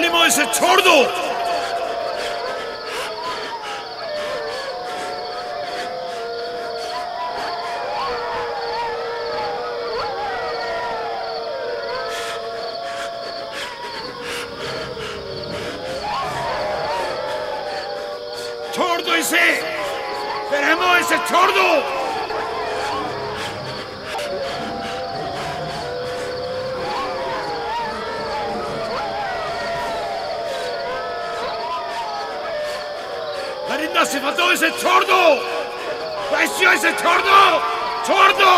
जालिमो, इसे छोड़ दो। छोड़ दो इसे, रहमो, इसे छोड़ दो। परिंदा सिफतो, इसे छोड़ दो। वैश्यों, इसे छोड़ दो, छोड़ दो।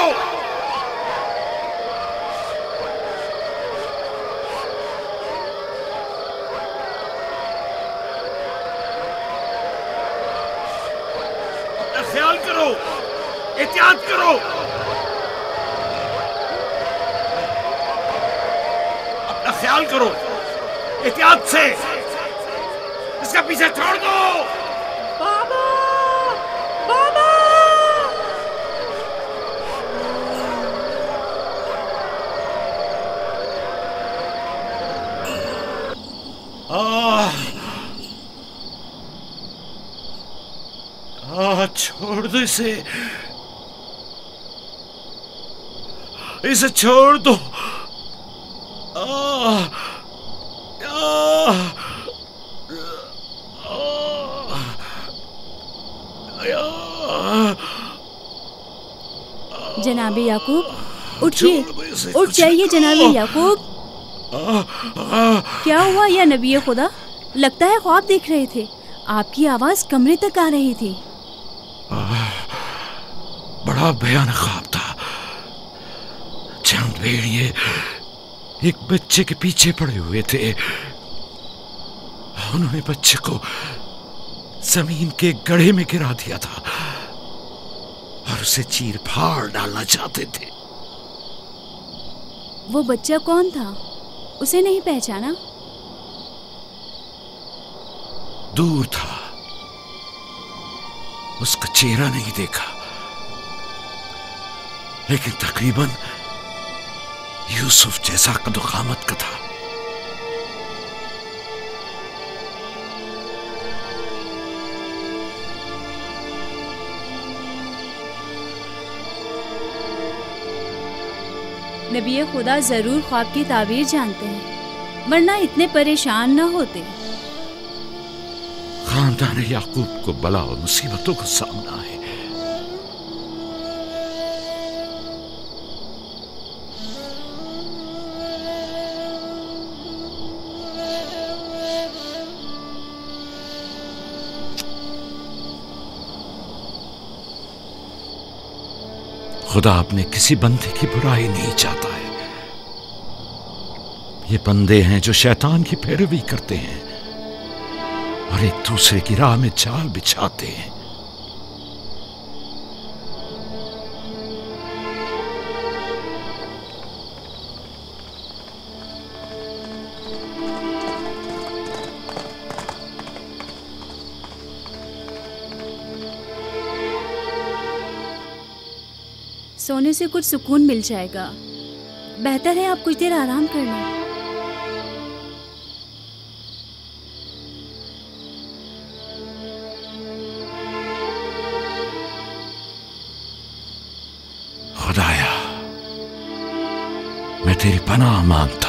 अपना ख्याल करो, एहतियात करो। अपना ख्याल करो, एहतियात से। इसका पीछे छोड़ दो। बाबा, बाबा। छोड़ दो इसे, इसे छोड़ दो। जनाबे याकूब, उठिए, उठ जाइए जनाबे याकूब। क्या हुआ या नबी खुदा? लगता है ख्वाब देख रहे थे। आपकी आवाज कमरे तक आ रही थी। बड़ा भयानक ख्वाब था। चंद भेड़िए एक बच्चे के पीछे पड़े हुए थे। उन्होंने बच्चे को जमीन के गड्ढे में गिरा दिया था और उसे चीर फाड़ डालना चाहते थे। वो बच्चा कौन था? उसे नहीं पहचाना? दूर था, उसका चेहरा नहीं देखा, लेकिन तकरीबन यूसुफ जैसा कद-ओ-कामत का था। नबी खुदा जरूर ख्वाब की ताबीर जानते हैं, वरना इतने परेशान न होते। खानदान याकूब को बला और मुसीबतों का सामना है। खुदा अपने किसी बंदे की बुराई नहीं चाहता है। ये बंदे हैं जो शैतान की पैरवी करते हैं और एक दूसरे की राह में जाल बिछाते हैं। सोने से कुछ सुकून मिल जाएगा। बेहतर है आप कुछ देर आराम कर लें। खुदाया, मैं तेरी पनाह मांगता